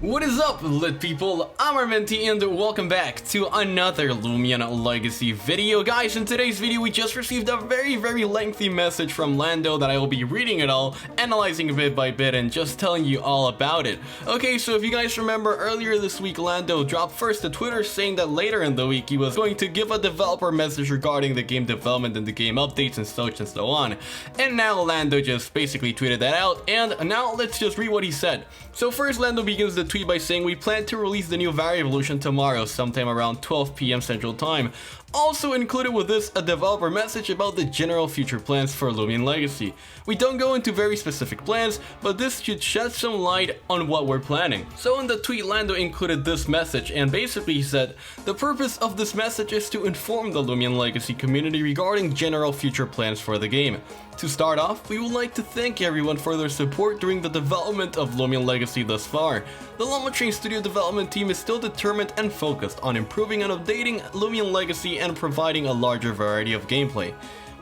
What is up, lit people? I'm Armenti and welcome back to another Loomian Legacy video. Guys, in today's video we just received a very lengthy message from Lando that I will be reading it all, analyzing bit by bit, and just telling you all about it. Okay, so if you guys remember, earlier this week Lando dropped first to Twitter saying that later in the week he was going to give a developer message regarding the game development and the game updates and so on. And now Lando just basically tweeted that out, and now let's just read what he said. So first, Lando begins the tweet by saying, "We plan to release the new Vari evolution tomorrow, sometime around 12 PM Central Time. Also included with this, a developer message about the general future plans for Loomian Legacy. We don't go into very specific plans, but this should shed some light on what we're planning." So in the tweet, Lando included this message, and basically he said, "The purpose of this message is to inform the Loomian Legacy community regarding general future plans for the game. To start off, we would like to thank everyone for their support during the development of Loomian Legacy thus far. The Llama Train Studio development team is still determined and focused on improving and updating Loomian Legacy and providing a larger variety of gameplay.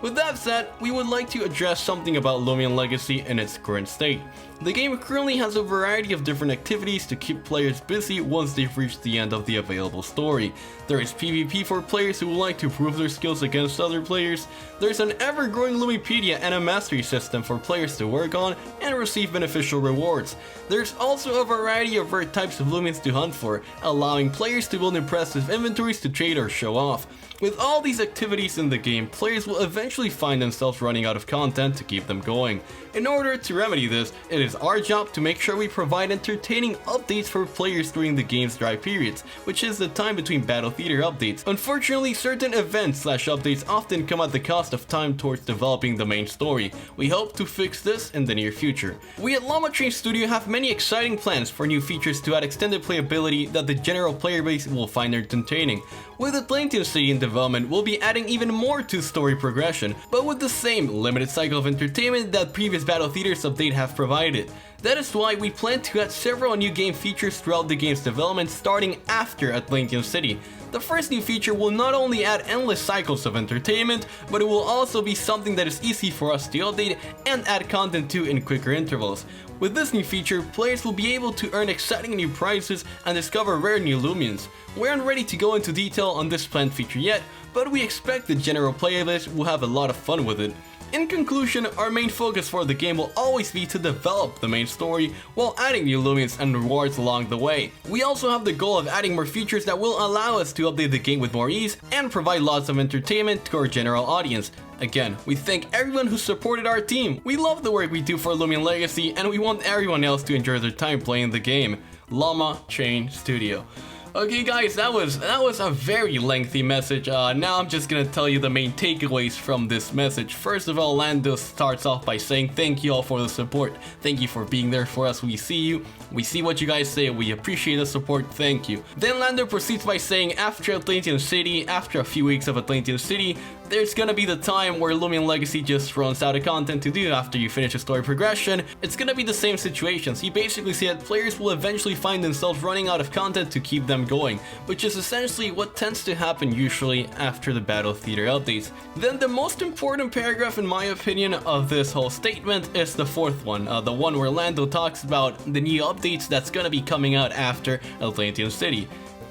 With that said, we would like to address something about Loomian Legacy in its current state. The game currently has a variety of different activities to keep players busy once they've reached the end of the available story. There is PvP for players who would like to prove their skills against other players. There's an ever-growing Lumipedia and a mastery system for players to work on and receive beneficial rewards. There's also a variety of rare types of Loomians to hunt for, allowing players to build impressive inventories to trade or show off. With all these activities in the game, players will eventually find themselves running out of content to keep them going. In order to remedy this, it is our job to make sure we provide entertaining updates for players during the game's dry periods, which is the time between Battle Theater updates. Unfortunately, certain events/updates often come at the cost of time towards developing the main story. We hope to fix this in the near future. We at Llama Train Studio have many exciting plans for new features to add extended playability that the general player base will find entertaining. With Atlantean City in development, we'll be adding even more to story progression, but with the same limited cycle of entertainment that previous Battle Theaters update have provided. That is why we plan to add several new game features throughout the game's development starting after Atlantean City. The first new feature will not only add endless cycles of entertainment, but it will also be something that is easy for us to update and add content to in quicker intervals. With this new feature, players will be able to earn exciting new prizes and discover rare new Loomians. We aren't ready to go into detail on this planned feature yet, but we expect the general player base will have a lot of fun with it. In conclusion, our main focus for the game will always be to develop the main story while adding new Loomians and rewards along the way. We also have the goal of adding more features that will allow us to update the game with more ease and provide lots of entertainment to our general audience. Again, we thank everyone who supported our team. We love the work we do for Loomian Legacy, and we want everyone else to enjoy their time playing the game. Llama Train Studio. Okay guys, that was a very lengthy message. Now I'm just gonna tell you the main takeaways from this message. First of all, Lando starts off by saying thank you all for the support. Thank you for being there for us. We see you. We see what you guys say. We appreciate the support. Thank you. Then Lando proceeds by saying after Atlantean City, after a few weeks of Atlantean City, there's gonna be the time where Loomian Legacy just runs out of content to do after you finish a story progression. It's gonna be the same situations. He basically said that players will eventually find themselves running out of content to keep them going, which is essentially what tends to happen usually after the Battle Theater updates. Then the most important paragraph in my opinion of this whole statement is the fourth one, the one where Lando talks about the new updates that's gonna be coming out after Atlantean City.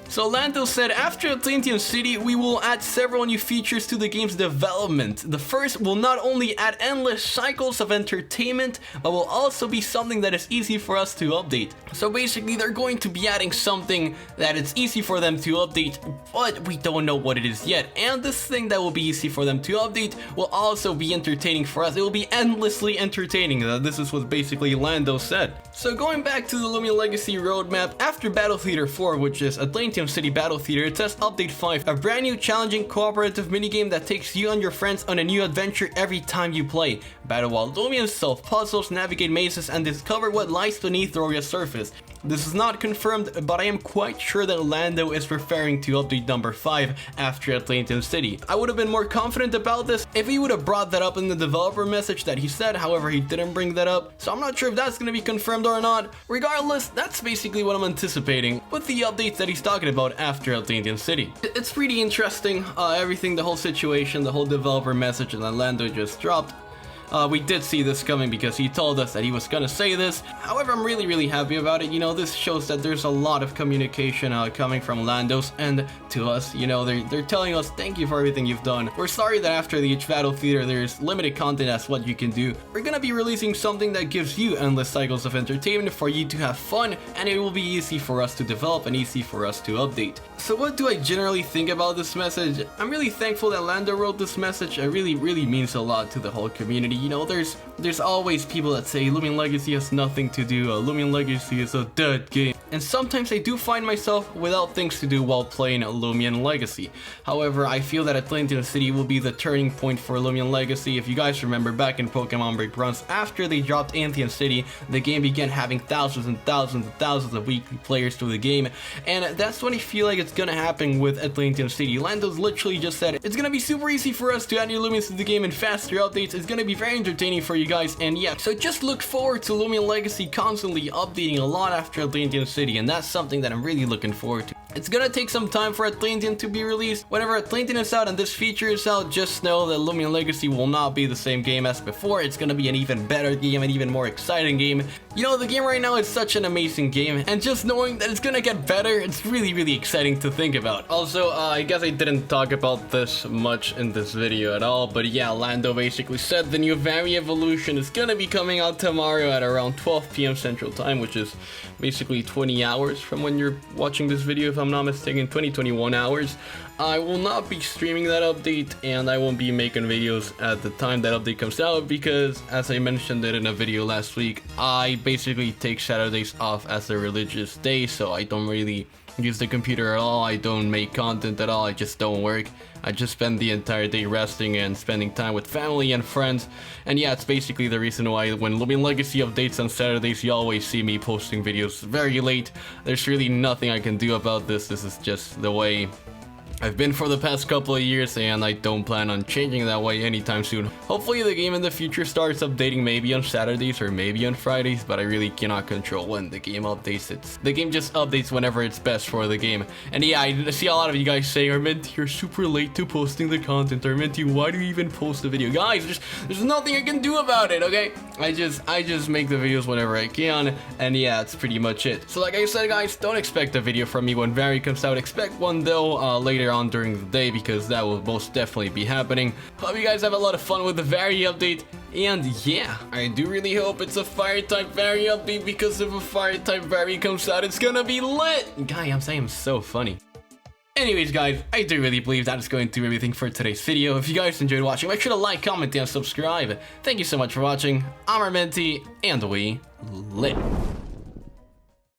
So Lando said, after Atlantean City, we will add several new features to the game's development. The first will not only add endless cycles of entertainment, but will also be something that is easy for us to update. So basically, they're going to be adding something that it's easy for them to update, but we don't know what it is yet. And this thing that will be easy for them to update will also be entertaining for us. It will be endlessly entertaining. This is what basically Lando said. So going back to the Loomian Legacy roadmap, after Battle Theater 4, which is Atlantean City Battle Theater, it says Update 5, a brand new challenging cooperative minigame that takes you and your friends on a new adventure every time you play. Battle wild Loomians, solve puzzles, navigate mazes, and discover what lies beneath Roria's surface. This is not confirmed, but I am quite sure that Lando is referring to update number 5 after Atlantean City. I would have been more confident about this if he would have brought that up in the developer message that he said, however he didn't bring that up, so I'm not sure if that's going to be confirmed or not. Regardless, that's basically what I'm anticipating with the updates that he's talking about after Atlantean City. It's pretty interesting, everything, the whole situation, the whole developer message that Lando just dropped. We did see this coming because he told us that he was gonna say this. However, I'm really happy about it. You know, this shows that there's a lot of communication coming from Landos and to us. You know, they're telling us thank you for everything you've done. We're sorry that after the each battle theater there's limited content as what you can do. We're gonna be releasing something that gives you endless cycles of entertainment for you to have fun, and it will be easy for us to develop and easy for us to update. So what do I generally think about this message? I'm really thankful that Lando wrote this message. It really means a lot to the whole community. You know, there's always people that say Loomian Legacy has nothing to do, Loomian Legacy is a dead game. And sometimes I do find myself without things to do while playing Loomian Legacy. However, I feel that Atlantean City will be the turning point for Loomian Legacy. If you guys remember back in Pokemon Break runs, after they dropped Atlantean City, the game began having thousands and thousands and thousands of weekly players through the game. And that's what I feel like it's gonna happen with Atlantean City. Lando's literally just said it's gonna be super easy for us to add new Loomians to the game and faster updates. It's gonna be very entertaining for you guys, and yeah, so just look forward to Loomian Legacy constantly updating a lot after Atlantean City, and that's something that I'm really looking forward to. It's gonna take some time for Atlantean to be released. Whenever Atlantean is out and this feature is out, just know that Loomian Legacy will not be the same game as before. It's gonna be an even better game, an even more exciting game. You know, the game right now is such an amazing game, and just knowing that it's gonna get better, it's really exciting to think about. Also, I guess I didn't talk about this much in this video at all, but yeah, Lando basically said the new Vari evolution is gonna be coming out tomorrow at around 12 PM Central Time, which is basically 20 hours from when you're watching this video, if I'm not mistaken, 21 hours. I will not be streaming that update, and I won't be making videos at the time that update comes out because, as I mentioned it in a video last week, I basically take Saturdays off as a religious day, so I don't really use the computer at all. I don't make content at all. I just don't work. I just spend the entire day resting and spending time with family and friends. And yeah, it's basically the reason why when Loomian Legacy updates on Saturdays, you always see me posting videos very late. There's really nothing I can do about this. This is just the way I've been for the past couple of years, and I don't plan on changing that way anytime soon. Hopefully the game in the future starts updating maybe on Saturdays or maybe on Fridays, but I really cannot control when the game updates. The game just updates whenever it's best for the game. And yeah, I see a lot of you guys saying, Armenti, you're super late to posting the content. Armenti, why do you even post the video? Guys, there's nothing I can do about it, okay? I just make the videos whenever I can, and yeah, that's pretty much it. So like I said, guys, don't expect a video from me when Vari comes out. Expect one though later on during the day, because that will most definitely be happening. Hope you guys have a lot of fun with the Vari update, and yeah, I do really hope it's a fire type Vari update, because if a fire type Vari comes out, it's gonna be lit. Guy, I'm saying I'm so funny. Anyways, guys, I do really believe that is going to be everything for today's video. If you guys enjoyed watching, make sure to like, comment, and subscribe. Thank you so much for watching. I'm Armenti, and we lit.